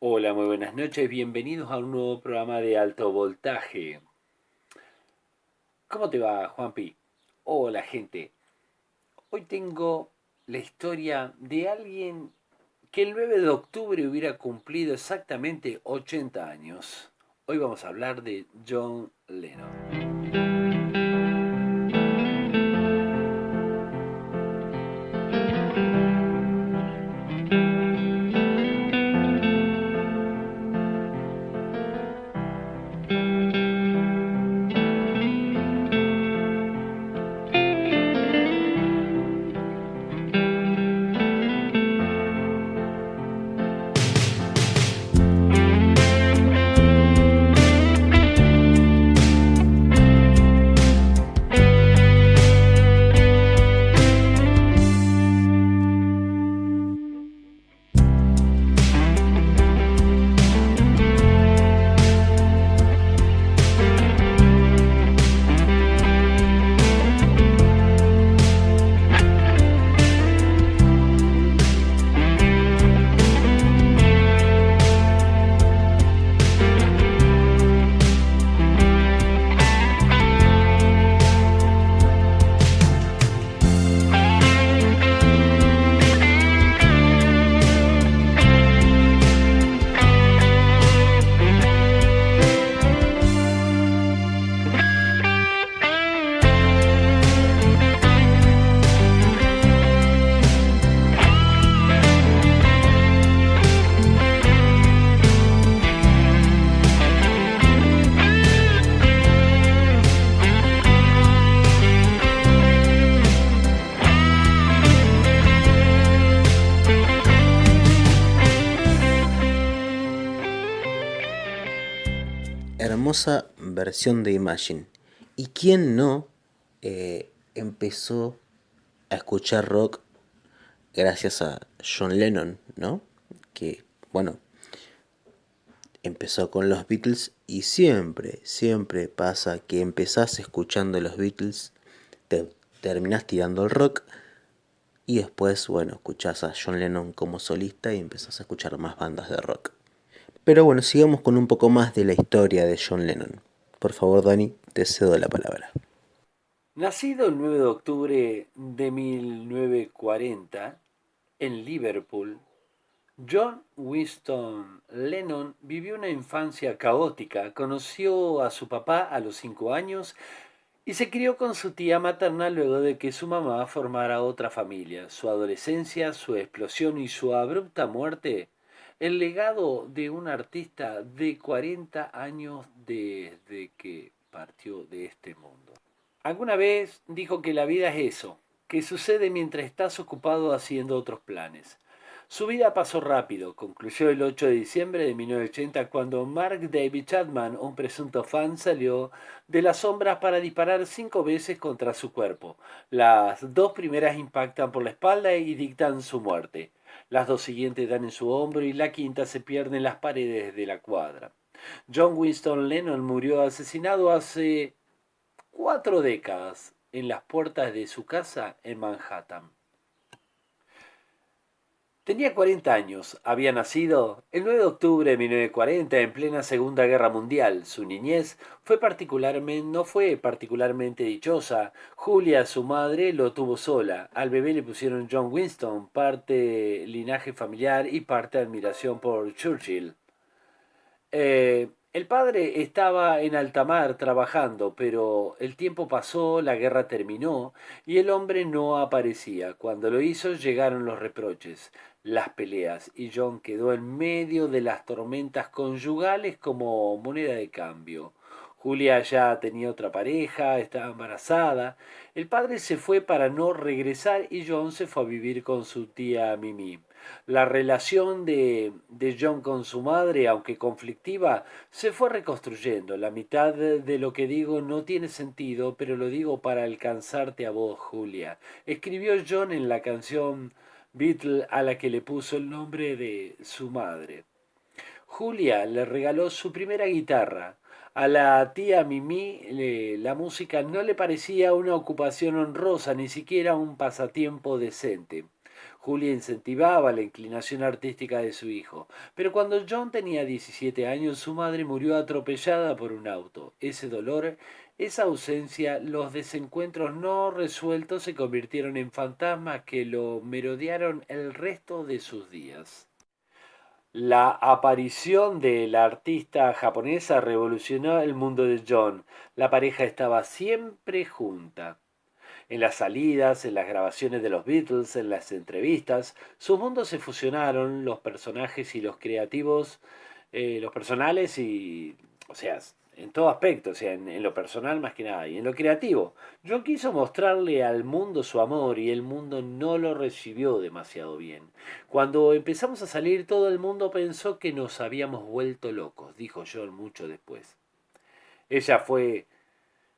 Hola, muy buenas noches, bienvenidos a un nuevo programa de alto voltaje. ¿Cómo te va, Juanpi? Hola, gente. Hoy tengo la historia de alguien que el 9 de octubre hubiera cumplido exactamente 80 años. Hoy vamos a hablar de John Lennon. Hermosa versión de Imagine. ¿Y quién no empezó a escuchar rock gracias a John Lennon, ¿no? Que, bueno, empezó con los Beatles y siempre pasa que empezás escuchando los Beatles, te terminás tirando el rock y después, bueno, escuchás a John Lennon como solista y empezás a escuchar más bandas de rock. Pero bueno, sigamos con un poco más de la historia de John Lennon. Por favor, Dani, te cedo la palabra. Nacido el 9 de octubre de 1940 en Liverpool, John Winston Lennon vivió una infancia caótica, conoció a su papá a los 5 años y se crió con su tía materna luego de que su mamá formara otra familia. Su adolescencia, su explosión y su abrupta muerte, el legado de un artista de 40 años desde que partió de este mundo. Alguna vez dijo que la vida es eso, que sucede mientras estás ocupado haciendo otros planes. Su vida pasó rápido, concluyó el 8 de diciembre de 1980 cuando Mark David Chapman, un presunto fan, salió de las sombras para disparar 5 veces contra su cuerpo. Las dos primeras impactan por la espalda y dictan su muerte. Las dos siguientes dan en su hombro y la quinta se pierde en las paredes de la cuadra. John Winston Lennon murió asesinado hace 4 décadas en las puertas de su casa en Manhattan. Tenía 40 años, había nacido el 9 de octubre de 1940 en plena Segunda Guerra Mundial. Su niñez no fue particularmente dichosa. Julia, su madre, lo tuvo sola. Al bebé le pusieron John Winston, parte linaje familiar y parte admiración por Churchill. El padre estaba en alta mar trabajando, pero el tiempo pasó, la guerra terminó y el hombre no aparecía. Cuando lo hizo llegaron los reproches, las peleas y John quedó en medio de las tormentas conyugales como moneda de cambio. Julia ya tenía otra pareja, estaba embarazada. El padre se fue para no regresar y John se fue a vivir con su tía Mimi. La relación de John con su madre, aunque conflictiva, se fue reconstruyendo. La mitad de lo que digo no tiene sentido, pero lo digo para alcanzarte a vos, Julia. Escribió John en la canción Beatle a la que le puso el nombre de su madre. Julia le regaló su primera guitarra. A la tía Mimi la música no le parecía una ocupación honrosa, ni siquiera un pasatiempo decente. Julia incentivaba la inclinación artística de su hijo, pero cuando John tenía 17 años su madre murió atropellada por un auto. Ese dolor, esa ausencia, los desencuentros no resueltos se convirtieron en fantasmas que lo merodearon el resto de sus días. La aparición de la artista japonesa revolucionó el mundo de John. La pareja estaba siempre junta. En las salidas, en las grabaciones de los Beatles, en las entrevistas, sus mundos se fusionaron, los personajes y los creativos, los personales y, o sea, en todo aspecto, o sea, en lo personal más que nada, y en lo creativo. John quiso mostrarle al mundo su amor y el mundo no lo recibió demasiado bien. Cuando empezamos a salir, todo el mundo pensó que nos habíamos vuelto locos, dijo John mucho después. Ella fue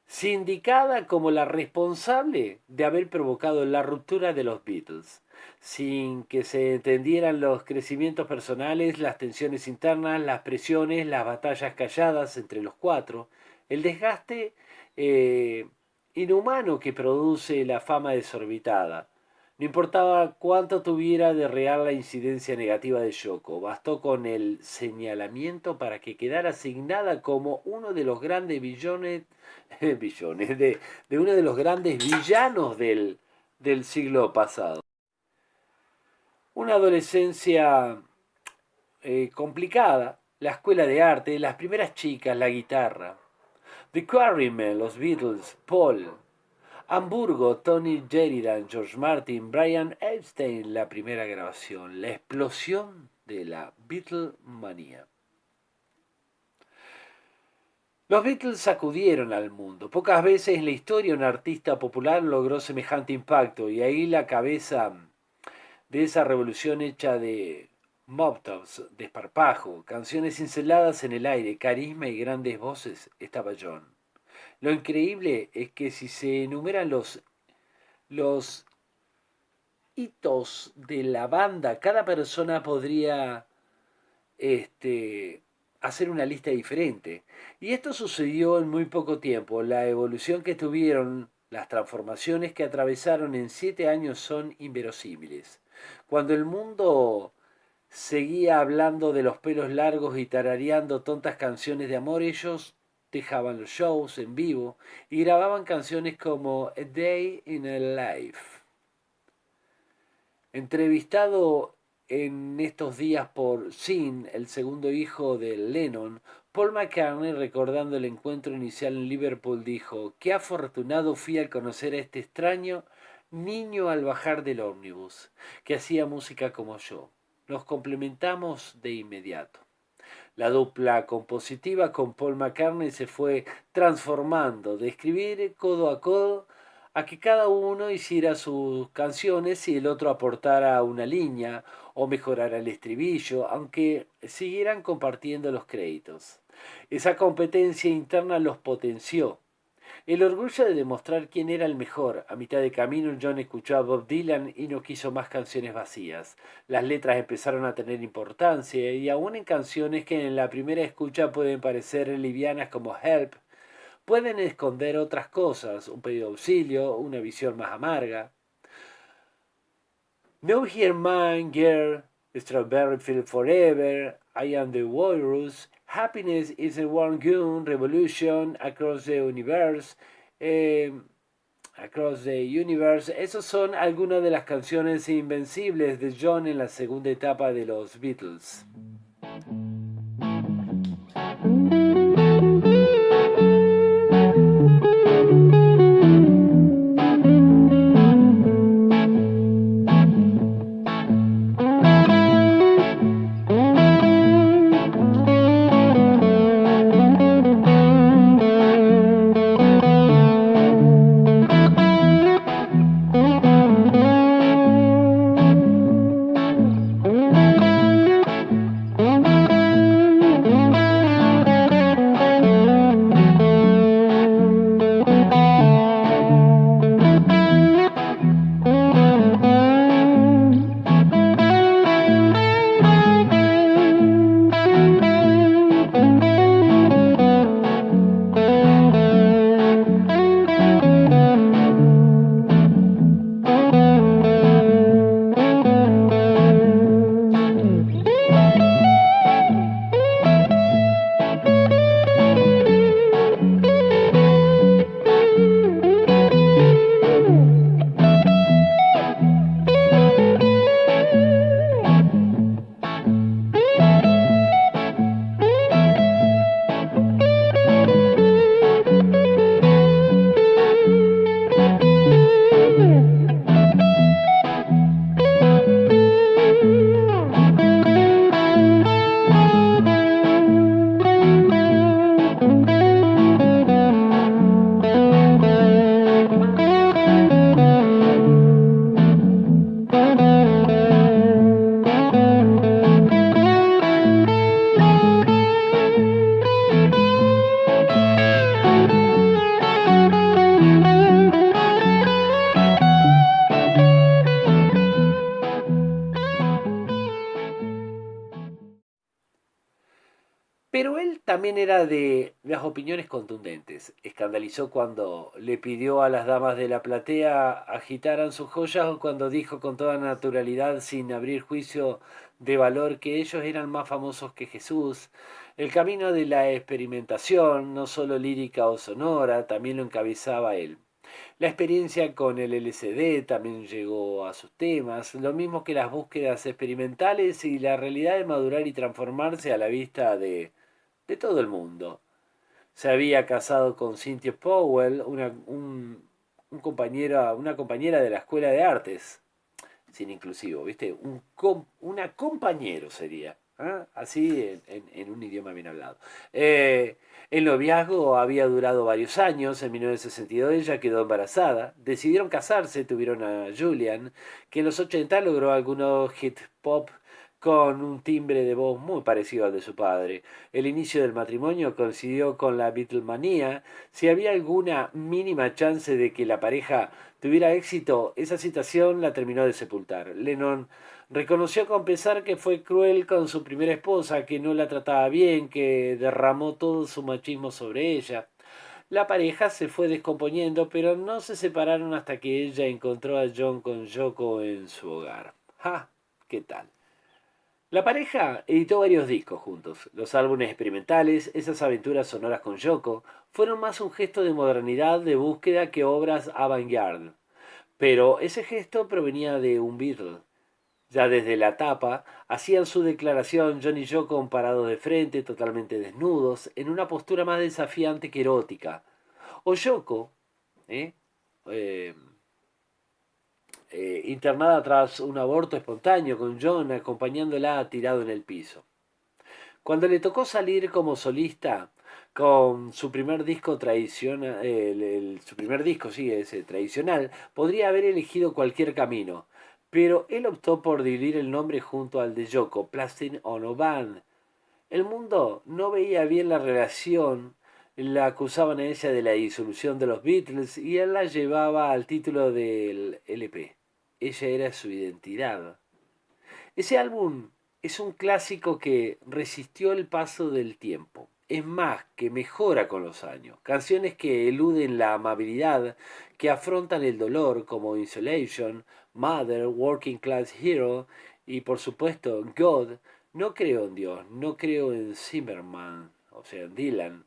sindicada como la responsable de haber provocado la ruptura de los Beatles, sin que se entendieran los crecimientos personales, las tensiones internas, las presiones, las batallas calladas entre los cuatro, el desgaste eh, inhumano que produce la fama desorbitada. No importaba cuánto tuviera de real la incidencia negativa de Yoko, bastó con el señalamiento para que quedara asignada como uno de los grandes billones de uno de los grandes villanos del siglo pasado. Una adolescencia complicada, la escuela de arte, las primeras chicas, la guitarra. The Quarrymen, los Beatles, Paul. Hamburgo, Tony Sheridan, George Martin, Brian Epstein, la primera grabación, la explosión de la Beatlemanía. Los Beatles sacudieron al mundo. Pocas veces en la historia un artista popular logró semejante impacto y ahí la cabeza de esa revolución hecha de mobtops, desparpajo, canciones cinceladas en el aire, carisma y grandes voces estaba John. Lo increíble es que si se enumeran los hitos de la banda, cada persona podría hacer una lista diferente. Y esto sucedió en muy poco tiempo. La evolución que tuvieron, las transformaciones que atravesaron en 7 años son inverosímiles. Cuando el mundo seguía hablando de los pelos largos y tarareando tontas canciones de amor, ellos dejaban los shows en vivo y grababan canciones como A Day in a Life. Entrevistado en estos días por Sean, el segundo hijo de Lennon, Paul McCartney, recordando el encuentro inicial en Liverpool, dijo: «Qué afortunado fui al conocer a este extraño niño al bajar del ómnibus, que hacía música como yo. Nos complementamos de inmediato». La dupla compositiva con Paul McCartney se fue transformando, de escribir codo a codo, a que cada uno hiciera sus canciones y el otro aportara una línea o mejorara el estribillo, aunque siguieran compartiendo los créditos. Esa competencia interna los potenció. El orgullo de demostrar quién era el mejor. A mitad de camino John escuchó a Bob Dylan y no quiso más canciones vacías. Las letras empezaron a tener importancia y aún en canciones que en la primera escucha pueden parecer livianas como Help, pueden esconder otras cosas, un pedido de auxilio, una visión más amarga. No Here Man Girl, Strawberry Field Forever, I Am the Walrus, Happiness is a One Gun, Revolution, Across the Universe, Esas son algunas de las canciones invencibles de John en la segunda etapa de los Beatles. también era de las opiniones contundentes. Escandalizó cuando le pidió a las damas de la platea agitaran sus joyas o cuando dijo con toda naturalidad, sin abrir juicio de valor, que ellos eran más famosos que Jesús. El camino de la experimentación, no solo lírica o sonora, también lo encabezaba él. La experiencia con el LSD también llegó a sus temas, lo mismo que las búsquedas experimentales y la realidad de madurar y transformarse a la vista de todo el mundo. Se había casado con Cynthia Powell, una compañera de la escuela de artes, sin inclusivo, ¿viste? Una compañero sería, ¿ah? Así en un idioma bien hablado. El noviazgo había durado varios años, en 1962 ella quedó embarazada, decidieron casarse, tuvieron a Julian, que en los 80 logró algunos hit pop con un timbre de voz muy parecido al de su padre. El inicio del matrimonio coincidió con la Beatlemanía. Si había alguna mínima chance de que la pareja tuviera éxito, esa situación la terminó de sepultar. Lennon reconoció con pesar que fue cruel con su primera esposa, que no la trataba bien, que derramó todo su machismo sobre ella. La pareja se fue descomponiendo, pero no se separaron hasta que ella encontró a John con Yoko en su hogar. ¡Ja! ¿Qué tal? La pareja editó varios discos juntos. Los álbumes experimentales, esas aventuras sonoras con Yoko, fueron más un gesto de modernidad, de búsqueda que obras avant-garde. Pero ese gesto provenía de un Beatle. Ya desde la tapa hacían su declaración John y Yoko parados de frente, totalmente desnudos, en una postura más desafiante que erótica. O Yoko, ¿eh? Eh, internada tras un aborto espontáneo, con John acompañándola tirado en el piso. Cuando le tocó salir como solista con su primer disco tradicional, su primer disco, sí, ese tradicional, podría haber elegido cualquier camino, pero él optó por dividir el nombre junto al de Yoko, Plastic Ono Band. El mundo no veía bien la relación, la acusaban a ella de la disolución de los Beatles y él la llevaba al título del LP. Ella era su identidad. Ese álbum es un clásico que resistió el paso del tiempo. Es más, que mejora con los años. Canciones que eluden la amabilidad, que afrontan el dolor, como Insulation, Mother, Working Class Hero y por supuesto God. No creo en Dios, no creo en Zimmerman, o sea, en Dylan.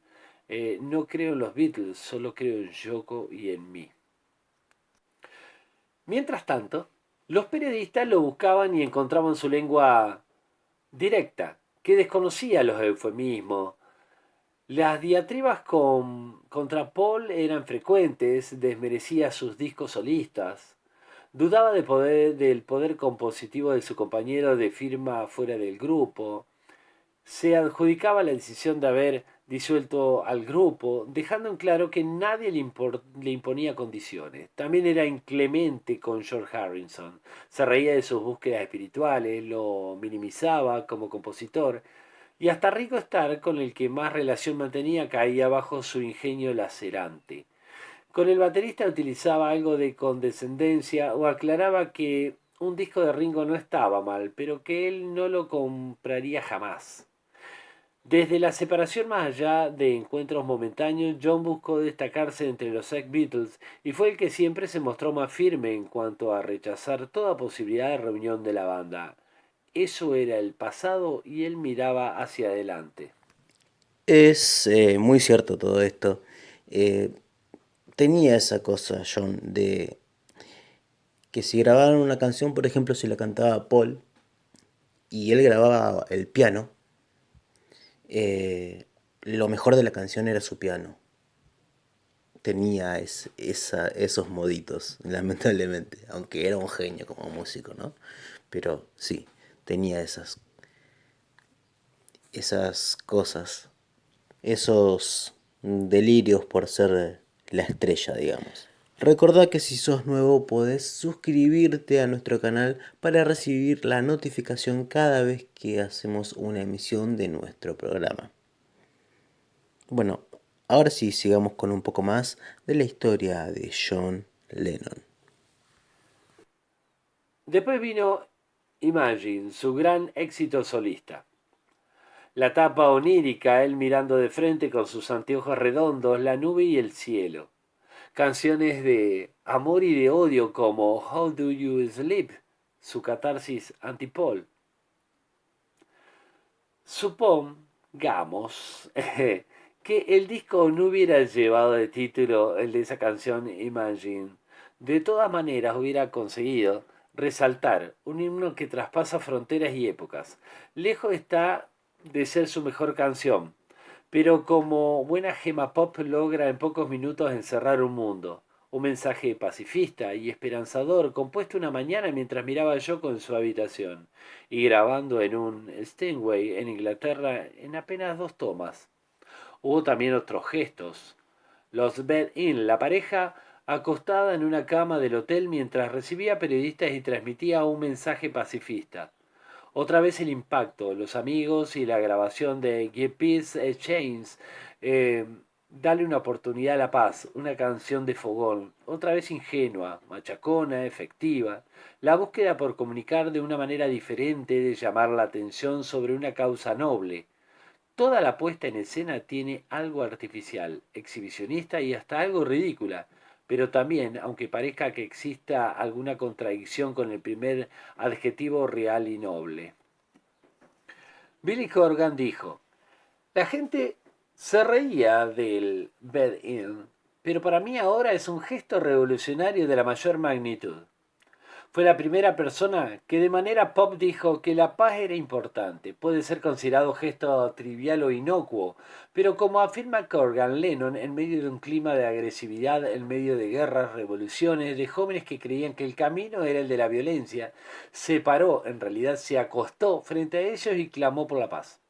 No creo en los Beatles, solo creo en Yoko y en mí. Mientras tanto, los periodistas lo buscaban y encontraban su lengua directa, que desconocía los eufemismos. Las diatribas contra Paul eran frecuentes, desmerecía sus discos solistas, dudaba del poder compositivo de su compañero de firma fuera del grupo, se adjudicaba la decisión de haber disuelto al grupo, dejando en claro que nadie le imponía condiciones. También era inclemente con George Harrison. Se reía de sus búsquedas espirituales, lo minimizaba como compositor, y hasta Rico Starr, con el que más relación mantenía, caía bajo su ingenio lacerante. Con el baterista utilizaba algo de condescendencia o aclaraba que un disco de Ringo no estaba mal, pero que él no lo compraría jamás. Desde la separación más allá de encuentros momentáneos, John buscó destacarse entre los ex Beatles y fue el que siempre se mostró más firme en cuanto a rechazar toda posibilidad de reunión de la banda. Eso era el pasado y él miraba hacia adelante. Es muy cierto todo esto. Eh, Tenía esa cosa, John, de que si grababan una canción, por ejemplo, si la cantaba Paul y él grababa el piano, lo mejor de la canción era su piano. Tenía esos moditos, lamentablemente, aunque era un genio como músico, ¿no? Pero sí, tenía esas cosas, esos delirios por ser la estrella, digamos. Recordá que si sos nuevo podés suscribirte a nuestro canal para recibir la notificación cada vez que hacemos una emisión de nuestro programa. Bueno, ahora sí sigamos con un poco más de la historia de John Lennon. Después vino Imagine, su gran éxito solista. La tapa onírica, él mirando de frente con sus anteojos redondos, la nube y el cielo. Canciones de amor y de odio como How Do You Sleep, su catarsis antipol. Supongamos que el disco no hubiera llevado de título el de esa canción Imagine. De todas maneras hubiera conseguido resaltar un himno que traspasa fronteras y épocas. Lejos está de ser su mejor canción, pero como buena gema pop logra en pocos minutos encerrar un mundo. Un mensaje pacifista y esperanzador compuesto una mañana mientras miraba a Yoko en su habitación y grabando en un Steinway en Inglaterra en apenas 2 tomas. Hubo también otros gestos. Los bed-in, la pareja acostada en una cama del hotel mientras recibía periodistas y transmitía un mensaje pacifista. Otra vez el impacto, los amigos y la grabación de Give Peace a Chance. eh, Dale una oportunidad a la paz, una canción de fogón, otra vez ingenua, machacona, efectiva. La búsqueda por comunicar de una manera diferente, de llamar la atención sobre una causa noble. Toda la puesta en escena tiene algo artificial, exhibicionista y hasta algo ridícula, pero también, aunque parezca que exista alguna contradicción con el primer adjetivo real y noble. Billy Corgan dijo, la gente se reía del bed-in, pero para mí ahora es un gesto revolucionario de la mayor magnitud. Fue la primera persona que de manera pop dijo que la paz era importante. Puede ser considerado gesto trivial o inocuo, pero como afirma Corgan, Lennon, en medio de un clima de agresividad, en medio de guerras, revoluciones, de jóvenes que creían que el camino era el de la violencia, se paró, en realidad se acostó frente a ellos y clamó por la paz.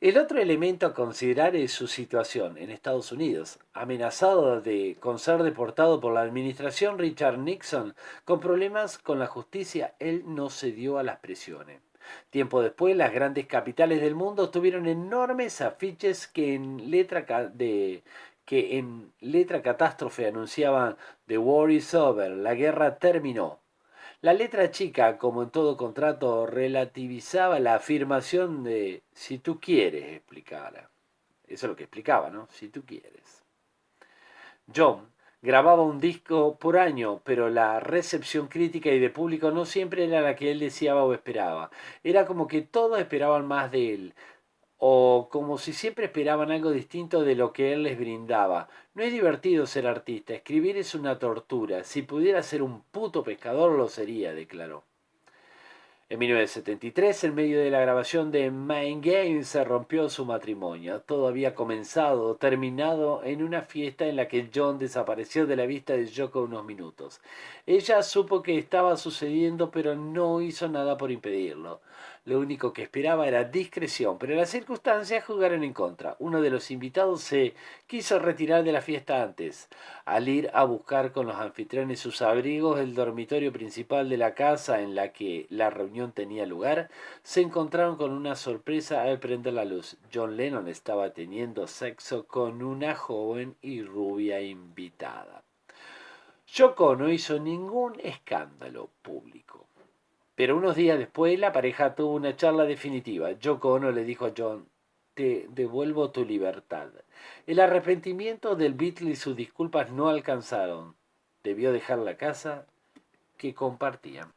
El otro elemento a considerar es su situación en Estados Unidos. Amenazado con ser deportado por la administración Richard Nixon, con problemas con la justicia, él no cedió a las presiones. Tiempo después, las grandes capitales del mundo tuvieron enormes afiches que en letra catástrofe anunciaban The war is over, la guerra terminó. La letra chica, como en todo contrato, relativizaba la afirmación de si tú quieres, explicara. Eso es lo que explicaba, ¿no? Si tú quieres. John grababa un disco por año, pero la recepción crítica y de público no siempre era la que él deseaba o esperaba. Era como que todos esperaban más de él, o como si siempre esperaban algo distinto de lo que él les brindaba. No es divertido ser artista, escribir es una tortura. Si pudiera ser un puto pescador lo sería, declaró. En 1973, en medio de la grabación de Mind Games, se rompió su matrimonio. Todo había comenzado, terminado en una fiesta en la que John desapareció de la vista de Yoko unos minutos. Ella supo que estaba sucediendo, pero no hizo nada por impedirlo. Lo único que esperaba era discreción, pero las circunstancias jugaron en contra. Uno de los invitados se quiso retirar de la fiesta antes. Al ir a buscar con los anfitriones sus abrigos el dormitorio principal de la casa en la que la reunión tenía lugar, se encontraron con una sorpresa al prender la luz. John Lennon estaba teniendo sexo con una joven y rubia invitada. Yoko no hizo ningún escándalo público. Pero unos días después la pareja tuvo una charla definitiva. Yoko Ono le dijo a John, te devuelvo tu libertad. El arrepentimiento del Beatle y sus disculpas no alcanzaron. Debió dejar la casa que compartían.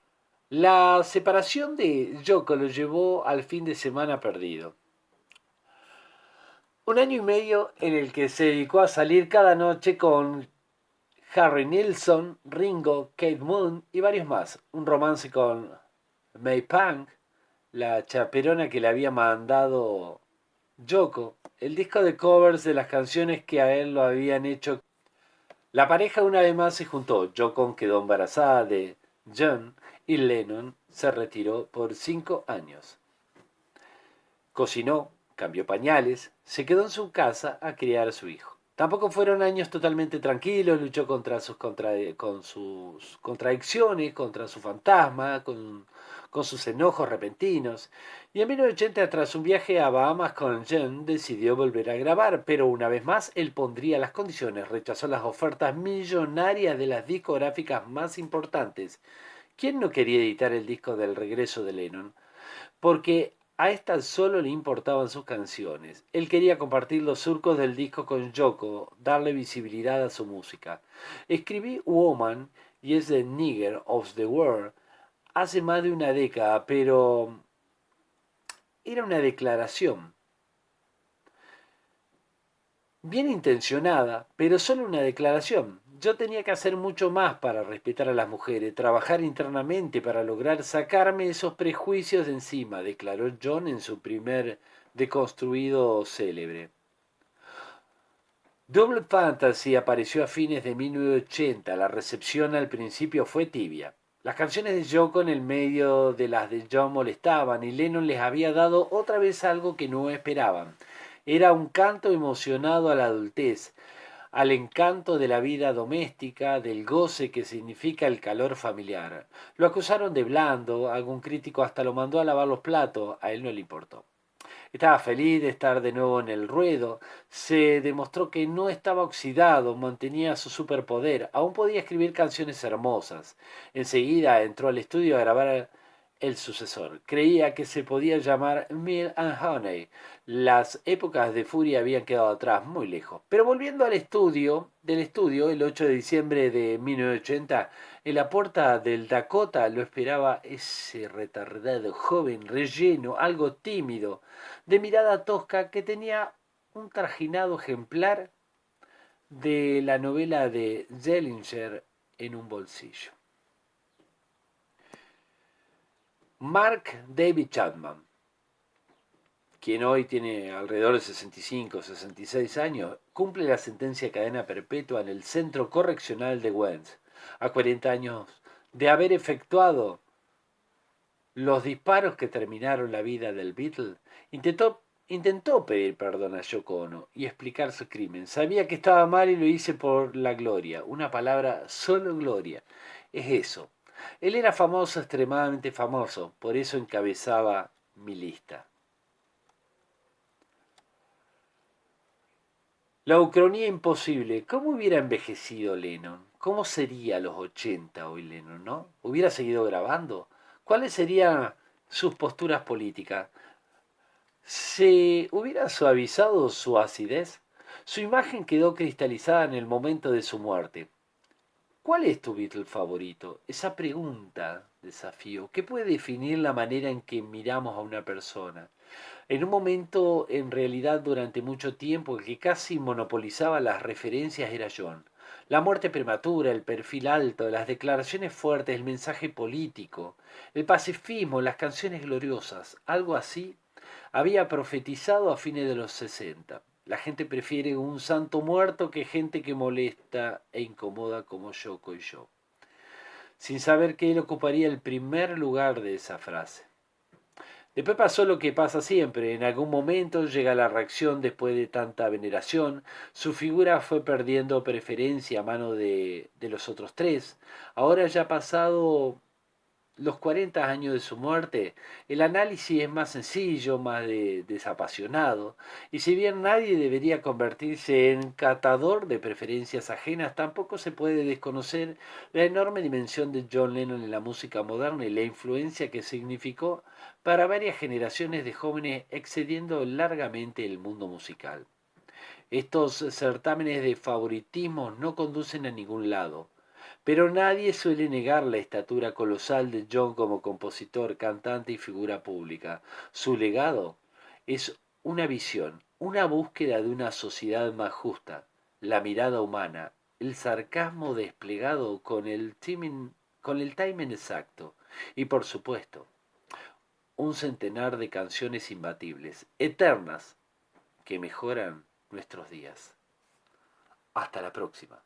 La separación de Yoko lo llevó al fin de semana perdido. Un año y medio en el que se dedicó a salir cada noche con Harry Nilsson, Ringo, Kate Moon y varios más. Un romance con May Pang, la chaperona que le había mandado Yoko, el disco de covers de las canciones que a él lo habían hecho. La pareja una vez más se juntó. Yoko quedó embarazada de John y Lennon se retiró por 5 años. Cocinó, cambió pañales, se quedó en su casa a criar a su hijo. Tampoco fueron años totalmente tranquilos, luchó con sus contradicciones, contra su fantasma, con sus enojos repentinos. Y en 1980, tras un viaje a Bahamas con Jen, decidió volver a grabar, pero una vez más él pondría las condiciones, rechazó las ofertas millonarias de las discográficas más importantes. ¿Quién no quería editar el disco del regreso de Lennon? Porque A esta solo le importaban sus canciones. Él quería compartir los surcos del disco con Yoko, darle visibilidad a su música. Escribí Woman y es The Nigger of the World hace más de una década, pero era una declaración. Bien intencionada, pero solo una declaración. Yo tenía que hacer mucho más para respetar a las mujeres, trabajar internamente para lograr sacarme esos prejuicios de encima, declaró John en su primer deconstruido célebre. Double Fantasy apareció a fines de 1980. La recepción al principio fue tibia. Las canciones de Yoko en el medio de las de John molestaban y Lennon les había dado otra vez algo que no esperaban. Era un canto emocionado a la adultez, al encanto de la vida doméstica, del goce que significa el calor familiar. Lo acusaron de blando, algún crítico hasta lo mandó a lavar los platos, a él no le importó. Estaba feliz de estar de nuevo en el ruedo. Se demostró que no estaba oxidado, mantenía su superpoder, aún podía escribir canciones hermosas. Enseguida entró al estudio a grabar el sucesor. Creía que se podía llamar Milk and Honey. Las épocas de furia habían quedado atrás, muy lejos. Pero volviendo del estudio, el 8 de diciembre de 1980, en la puerta del Dakota lo esperaba ese retardado joven relleno, algo tímido, de mirada tosca, que tenía un trajinado ejemplar de la novela de Zellinger en un bolsillo. Mark David Chapman, quien hoy tiene alrededor de 65 o 66 años, cumple la sentencia de cadena perpetua en el Centro Correccional de Wentz, a 40 años de haber efectuado los disparos que terminaron la vida del Beatle. Intentó pedir perdón a Yoko Ono y explicar su crimen. Sabía que estaba mal y lo hice por la gloria. Una palabra, solo gloria. Es eso. Él era famoso, extremadamente famoso, por eso encabezaba mi lista. La ucronía imposible. ¿Cómo hubiera envejecido Lennon? ¿Cómo sería a los 80 hoy Lennon, no? ¿Hubiera seguido grabando? ¿Cuáles serían sus posturas políticas? ¿Se hubiera suavizado su acidez? Su imagen quedó cristalizada en el momento de su muerte. ¿Cuál es tu Beatle favorito? Esa pregunta, desafío, ¿qué puede definir la manera en que miramos a una persona? En un momento, en realidad, durante mucho tiempo, el que casi monopolizaba las referencias era John. La muerte prematura, el perfil alto, las declaraciones fuertes, el mensaje político, el pacifismo, las canciones gloriosas, algo así había profetizado a fines de los 60. La gente prefiere un santo muerto que gente que molesta e incomoda como Yoko y yo. Sin saber que él ocuparía el primer lugar de esa frase. Después pasó lo que pasa siempre, en algún momento llega la reacción después de tanta veneración, su figura fue perdiendo preferencia a mano de los otros tres. Ahora ya ha pasado los 40 años de su muerte, el análisis es más sencillo, más desapasionado, y si bien nadie debería convertirse en catador de preferencias ajenas, tampoco se puede desconocer la enorme dimensión de John Lennon en la música moderna y la influencia que significó para varias generaciones de jóvenes excediendo largamente el mundo musical. Estos certámenes de favoritismo no conducen a ningún lado. Pero nadie suele negar la estatura colosal de John como compositor, cantante y figura pública. Su legado es una visión, una búsqueda de una sociedad más justa, la mirada humana, el sarcasmo desplegado con el timing exacto y, por supuesto, un centenar de canciones imbatibles, eternas, que mejoran nuestros días. Hasta la próxima.